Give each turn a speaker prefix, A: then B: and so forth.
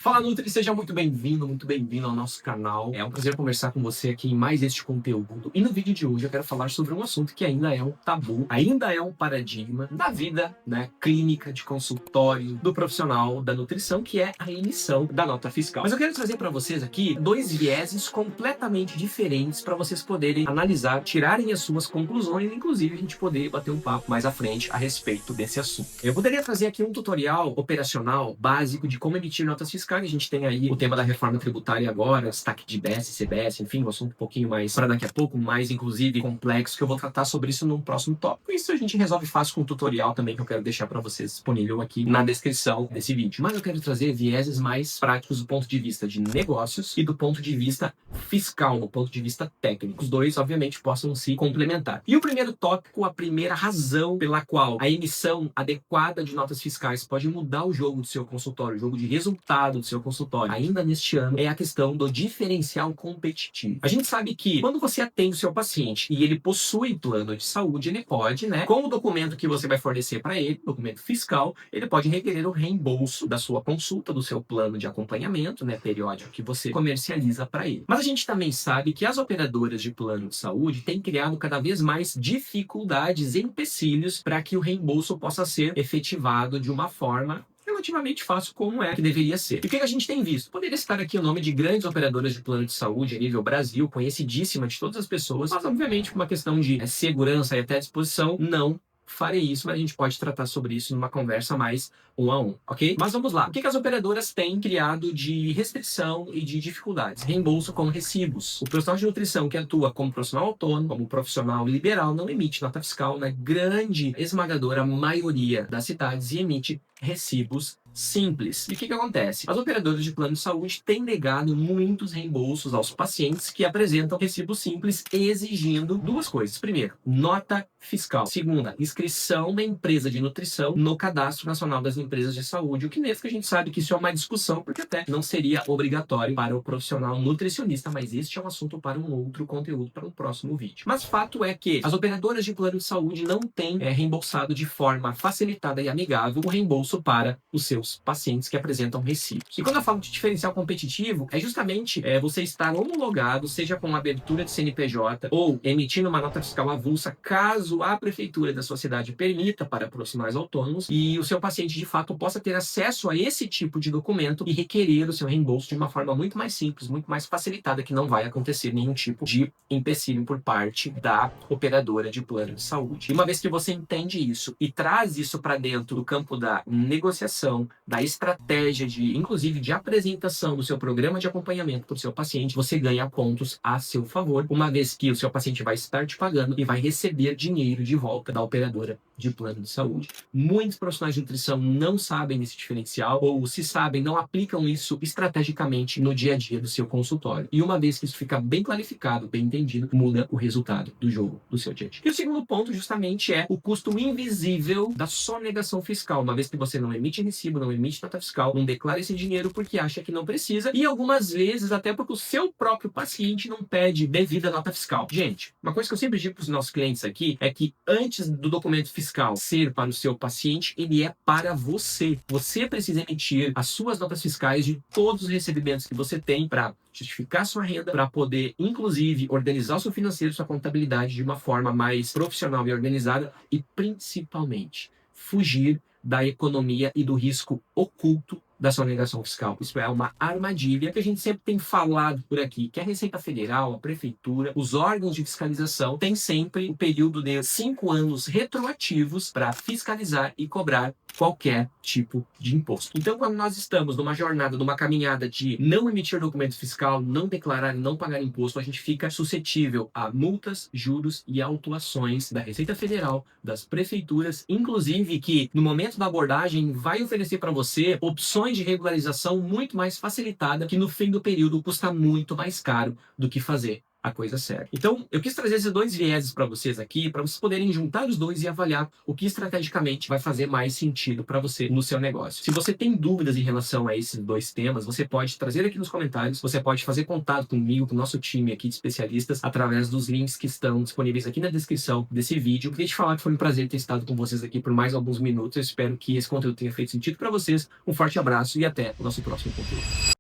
A: Fala Nutri, seja muito bem-vindo ao nosso canal. É um prazer conversar com você aqui em mais este conteúdo. E no vídeo de hoje eu quero falar sobre um assunto que ainda é um tabu, ainda é um paradigma da vida, né, clínica, de consultório, do profissional da nutrição, que é a emissão da nota fiscal. Mas eu quero trazer para vocês aqui dois vieses completamente diferentes para vocês poderem analisar, tirarem as suas conclusões, inclusive a gente poder bater um papo mais à frente a respeito desse assunto. Eu poderia trazer aqui um tutorial operacional básico de como emitir notas fiscais. A gente tem aí o tema da reforma tributária agora, destaque de IBS, CBS, enfim, um assunto um pouquinho mais para daqui a pouco, mais inclusive complexo, que eu vou tratar sobre isso num próximo tópico. Isso a gente resolve fácil com um tutorial também que eu quero deixar para vocês disponível aqui na descrição desse vídeo. Mas eu quero trazer vieses mais práticos do ponto de vista de negócios e do ponto de vista fiscal, do ponto de vista técnico. Os dois, obviamente, possam se complementar. E o primeiro tópico, a primeira razão pela qual a emissão adequada de notas fiscais pode mudar o jogo do seu consultório, o jogo de resultado do seu consultório, ainda neste ano, é a questão do diferencial competitivo. A gente sabe que quando você atende o seu paciente e ele possui plano de saúde, ele pode, né, com o documento que você vai fornecer para ele, documento fiscal, ele pode requerer o reembolso da sua consulta, do seu plano de acompanhamento, né, periódico que você comercializa para ele. Mas a gente também sabe que as operadoras de plano de saúde têm criado cada vez mais dificuldades e empecilhos para que o reembolso possa ser efetivado de uma forma relativamente fácil, como é que deveria ser. E o que a gente tem visto? Poderia citar aqui o nome de grandes operadoras de plano de saúde a nível Brasil, conhecidíssima de todas as pessoas, mas obviamente por uma questão de segurança e até disposição, não farei isso, mas a gente pode tratar sobre isso numa conversa mais um a um, ok? Mas vamos lá. O que as operadoras têm criado de restrição e de dificuldades? Reembolso com recibos. O profissional de nutrição que atua como profissional autônomo, como profissional liberal, não emite nota fiscal na grande, esmagadora maioria das cidades e emite recibos simples. E o que acontece? As operadoras de plano de saúde têm negado muitos reembolsos aos pacientes que apresentam recibos simples, exigindo duas coisas. Primeiro, nota fiscal. Segunda, inscrição da empresa de nutrição no Cadastro Nacional das Empresas de Saúde, o que mesmo que a gente sabe que isso é uma discussão, porque até não seria obrigatório para o profissional nutricionista, mas este é um assunto para um outro conteúdo, para um próximo vídeo. Mas fato é que as operadoras de plano de saúde não têm reembolsado de forma facilitada e amigável o reembolso para os seus pacientes que apresentam recibos. E quando eu falo de diferencial competitivo, é justamente você estar homologado, seja com abertura de CNPJ ou emitindo uma nota fiscal avulsa, caso a prefeitura da sua cidade permita para profissionais autônomos e o seu paciente de fato possa ter acesso a esse tipo de documento e requerer o seu reembolso de uma forma muito mais simples, muito mais facilitada, que não vai acontecer nenhum tipo de empecilho por parte da operadora de plano de saúde. E uma vez que você entende isso e traz isso para dentro do campo da negociação, da estratégia de, inclusive, de apresentação do seu programa de acompanhamento para o seu paciente, você ganha pontos a seu favor, uma vez que o seu paciente vai estar te pagando e vai receber dinheiro de volta da operadora de plano de saúde. Muitos profissionais de nutrição não sabem desse diferencial, ou se sabem, não aplicam isso estrategicamente no dia a dia do seu consultório. E uma vez que isso fica bem clarificado, bem entendido, muda o resultado do jogo do seu dia a dia. E o segundo ponto, justamente, é o custo invisível da sonegação fiscal, uma vez que você não emite recibo, não emite nota fiscal, não declara esse dinheiro porque acha que não precisa, e algumas vezes até porque o seu próprio paciente não pede devida nota fiscal. Gente, uma coisa que eu sempre digo para os nossos clientes aqui é que antes do documento fiscal ser para o seu paciente, ele é para você. Você precisa emitir as suas notas fiscais de todos os recebimentos que você tem para justificar sua renda, para poder, inclusive, organizar o seu financeiro, sua contabilidade de uma forma mais profissional e organizada e, principalmente, fugir da economia e do risco oculto da sonegação fiscal. Isso é uma armadilha que a gente sempre tem falado por aqui, que a Receita Federal, a Prefeitura, os órgãos de fiscalização têm sempre um período de 5 anos retroativos para fiscalizar e cobrar qualquer tipo de imposto. Então, quando nós estamos numa jornada, numa caminhada de não emitir documento fiscal, não declarar e não pagar imposto, a gente fica suscetível a multas, juros e autuações da Receita Federal, das prefeituras, inclusive que no momento da abordagem vai oferecer para você opções de regularização muito mais facilitada, que no fim do período custa muito mais caro do que fazer a coisa certa. Então, eu quis trazer esses dois vieses para vocês aqui, para vocês poderem juntar os dois e avaliar o que estrategicamente vai fazer mais sentido para você no seu negócio. Se você tem dúvidas em relação a esses dois temas, você pode trazer aqui nos comentários, você pode fazer contato comigo, com o nosso time aqui de especialistas, através dos links que estão disponíveis aqui na descrição desse vídeo. Queria te falar que foi um prazer ter estado com vocês aqui por mais alguns minutos. Eu espero que esse conteúdo tenha feito sentido para vocês. Um forte abraço e até o nosso próximo conteúdo.